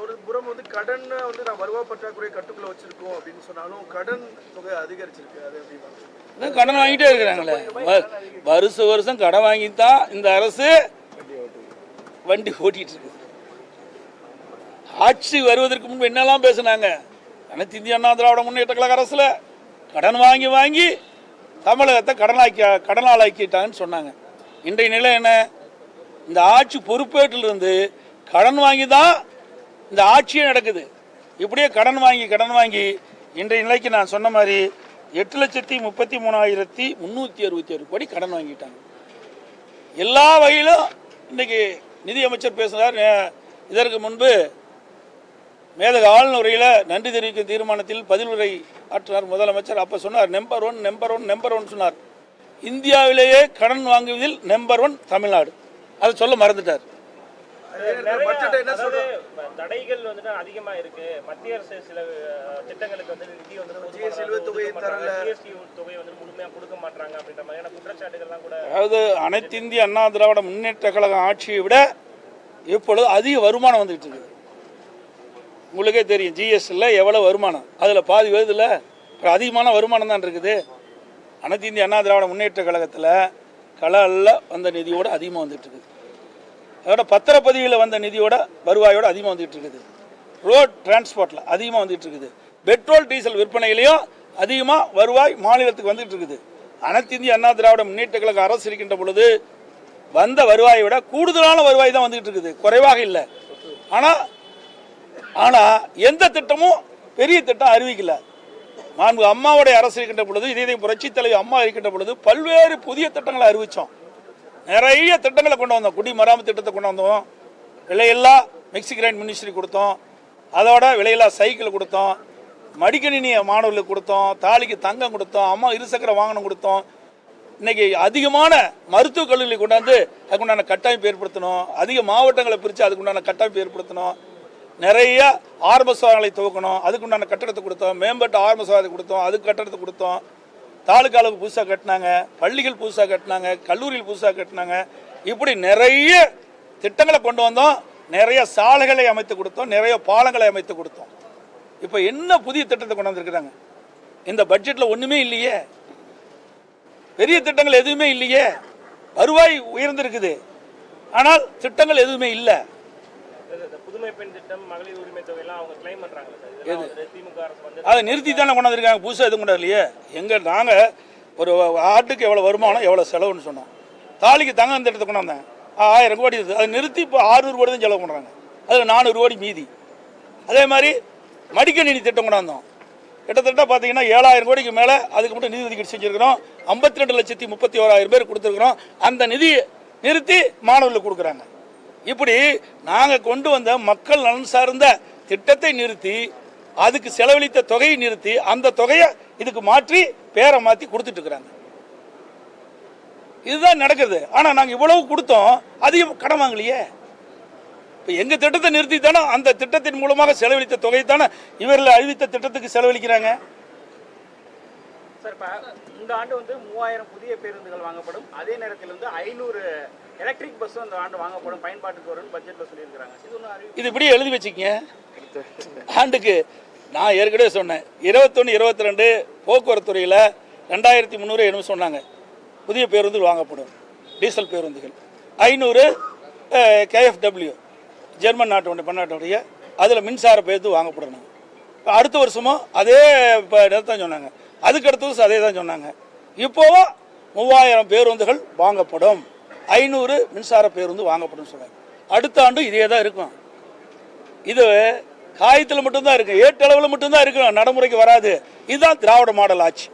ஒரு புறம் வந்து கடன் வந்து நான் வருவா பற்றாக்குறை கட்டுக்குள்ள வச்சிருக்கோம் அப்படின்னு சொன்னாலும் கடன் தொகை அதிகரிச்சிருக்கு. அது எப்படி கடன் வாங்கிட்டே இருக்கிறாங்களே, வருஷம் கடன் வாங்கித்தான் இந்த அரசு வண்டி ஓட்டிட்டு இருக்கு. ஆட்சி வருவதற்கு முன்பு என்னெல்லாம் பேசினாங்க? அனைத்து இந்திய அண்ணா திராவிட முன்னேற்ற கழக அரசுல கடன் வாங்கி வாங்கி தமிழகத்தை கடனாளாக்கிட்டாங்கன்னு சொன்னாங்க. இன்றைய நிலை என்ன? இந்த ஆட்சி பொறுப்பேற்றிலிருந்து கடன் வாங்கி தான் இந்த ஆட்சியே நடக்குது. இப்படியே கடன் வாங்கி இன்றைய நிலைக்கு நான் சொன்ன மாதிரி 8,33,367 கோடி கடன் வாங்கிட்டாங்க. எல்லா வகையிலும் இன்னைக்கு நிதியமைச்சர் பேசுகிறார். இதற்கு முன்பு மேதக ஆளுநர் உரையில் நன்றி தெரிவிக்கும் தீர்மானத்தில் பதில் உரை ஆற்றினார் முதலமைச்சர். அப்போ சொன்னார் நம்பர் ஒன் சொன்னார். இந்தியாவிலேயே கடன் வாங்குவதில் நம்பர் 1 தமிழ்நாடு. அதை சொல்ல மறந்துட்டார். தடைகள் வந்துட்டு அதிகமா இருக்கு. மத்திய அரசு சில திட்டங்களுக்கு வந்து நிதி வந்து தொகை வந்து முழுமையா கொடுக்க மாட்டாங்க அப்படின்ற மாதிரியான குற்றச்சாட்டுகள்லாம் கூட. அதாவது அனைத்து இந்திய அண்ணா திராவிட முன்னேற்ற கழக ஆட்சியை விட இப்பொழுது அதிக வருமானம் வந்துகிட்டு இருக்குது. உங்களுக்கே தெரியும் ஜிஎஸ்டியில் எவ்வளவு வருமானம், அதில் பாதி வருதுல்ல. அதிகமான வருமானம் தான் இருக்குது. அனைத்து இந்திய அண்ணா திராவிட முன்னேற்ற கழகத்தில் கலல்ல வந்த நிதியோட அதிகமாக வந்துட்டு இருக்குது. அதோட பத்திரப்பதிவில் வந்த நிதியோட வருவாயோட அதிகமாக வந்துட்டு இருக்குது. ரோட் டிரான்ஸ்போர்ட்டில் அதிகமாக வந்துட்டு இருக்குது. பெட்ரோல் டீசல் விற்பனையிலையும் அதிகமாக வருவாய் மாநிலத்துக்கு வந்துட்டு இருக்குது. அனைத்து இந்திய அண்ணா திராவிட முன்னேற்ற கழக அரசு இருக்கின்ற பொழுது வந்த வருவாயை விட கூடுதலான வருவாய் தான் வந்துட்டு இருக்குது, குறைவாக இல்லை. ஆனால் எந்த திட்டமும் பெரிய திட்டம் அறிவிக்கல. மாண்பு அம்மாவுடைய அரசு இருக்கின்ற பொழுது, இதே புரட்சி தலைவர் அம்மா இருக்கின்ற பொழுது பல்வேறு புதிய திட்டங்களை அறிவித்தோம். நிறைய திட்டங்களை கொண்டு வந்தோம். குடிமராமத்து திட்டத்தை கொண்டு வந்தோம். விலையில்லா மிக்சி கிரைண்ட் மினிஸ்ட்ரி கொடுத்தோம். அதோட விலையில்லா சைக்கிள் கொடுத்தோம். மடிக்கணினிய மாணவர்களுக்கு கொடுத்தோம். தாலிக்கு தங்கம் கொடுத்தோம். அம்மா இருசக்கர வாகனம் கொடுத்தோம். இன்னைக்கு அதிகமான மருத்துவக் கல்லூரிகளை கொண்டாந்து அதுக்குண்டான கட்டமைப்பு ஏற்படுத்தணும். அதிக மாவட்டங்களை பிரித்து அதுக்குண்டான கட்டமைப்பு ஏற்படுத்தணும். நிறைய ஆரம்ப சுகாதாரங்களை துவக்கணும். அதுக்குண்டான கட்டடத்தை கொடுத்தோம். மேம்பட்ட ஆரம்ப சுகாதாரத்தை கொடுத்தோம். அதுக்கு கட்டடத்தை கொடுத்தோம். தாலுக்கா அளவுக்கு புதுசாக கட்டினாங்க. பள்ளிகள் புதுசாக கட்டினாங்க. கல்லூரிகள் புதுசாக கட்டினாங்க. இப்படி நிறைய திட்டங்களை கொண்டு வந்தோம். நிறைய சாலைகளை அமைத்து கொடுத்தோம். நிறைய பாலங்களை அமைத்து கொடுத்தோம். இப்போ என்ன புதிய திட்டத்தை கொண்டு வந்திருக்கிறாங்க? இந்த பட்ஜெட்டில் ஒன்றுமே இல்லையே. பெரிய திட்டங்கள் எதுவுமே இல்லையே. வருவாய் உயர்ந்திருக்குது, ஆனால் திட்டங்கள் எதுவுமே இல்லை. புதுமை பெண் திட்டம், மகளிர் உரிமை தொகை எல்லாம் அவங்க கிளைம் பண்றாங்க. அதை நிறுத்தி தானே கொண்டு வந்திருக்காங்க. புதுசாக எதுவும் கொண்டு வரலையே. நாங்கள் ஒரு ஆட்டுக்கு எவ்வளோ வருமானம் எவ்வளோ செலவுன்னு சொன்னோம். தாலிக்கு தங்கம் திட்டத்தை கொண்டு வந்தாங்க. 1000 கோடி இருக்குது. அதை நிறுத்தி இப்போ 600 கோடி தான் செலவு பண்ணுறாங்க. அதில் 400 கோடி மீதி. அதே மாதிரி மடிக்கணினி திட்டம் கொண்டு வந்தோம். கிட்டத்தட்ட பார்த்தீங்கன்னா 7000 கோடிக்கு மேலே அதுக்கு மட்டும் நிதி ஒதுக்கீடு செஞ்சுருக்கிறோம். 52,31,000 பேர் கொடுத்துருக்குறோம். அந்த நிதியை நிறுத்தி மாணவர்களுக்கு கொடுக்குறாங்க. இப்படி நாங்கள் கொண்டு வந்த மக்கள் நலன் சார்ந்த திட்டத்தை நிறுத்தி, அதுக்கு செலவழித்த தொகையை நிறுத்தி, அந்த தொகையை இதுக்கு மாற்றி பேரை மாற்றி கொடுத்துட்டு இருக்கிறாங்க. இதுதான் நடக்குது. ஆனால் நாங்கள் இவ்வளவு கொடுத்தோம், அதிகம் கடன் வாங்கலையே. இப்போ எங்கள் திட்டத்தை நிறுத்தி தானே அந்த திட்டத்தின் மூலமாக செலவழித்த தொகை தானே இவர்கள் அறிவித்த திட்டத்துக்கு செலவழிக்கிறாங்க. சார், இப்போ இந்த ஆண்டு வந்து 3000 புதிய பேருந்துகள் வாங்கப்படும். அதே நேரத்தில் வந்து 500 எலக்ட்ரிக் பஸ்ஸும் இந்த ஆண்டு வாங்கப்படும், பயன்பாட்டுக்கு வரும்னு பட்ஜெட்டில் சொல்லியிருக்கிறாங்க. இது இப்படி எழுதி வச்சுக்கங்க. ஆண்டுக்கு நான் ஏற்கனவே சொன்னேன், 21, 22 போக்குவரத்து துறையில் 2300 என்ன சொன்னாங்க புதிய பேருந்துகள் வாங்கப்படும். டீசல் பேருந்துகள் 500 KFW ஜெர்மன் நாட்டு பன்னாட்டுடைய அதில் மின்சார பேருந்து வாங்கப்படணும். அடுத்த வருஷமும் அதே தான் சொன்னாங்க. அதுக்கு அடுத்த வருஷம் அதே தான் சொன்னாங்க. இப்போவும் 3000 பேருந்துகள் வாங்கப்படும், 500 மின்சார பேருந்து வாங்கப்படும் சொன்னாங்க. அடுத்த ஆண்டு இதே தான் இருக்கும். இது காயத்தில் மட்டும்தான் இருக்கு, ஏட்டளவில் மட்டும்தான் இருக்கும், நடைமுறைக்கு வராது. இதுதான் திராவிட மாடல் ஆட்சி.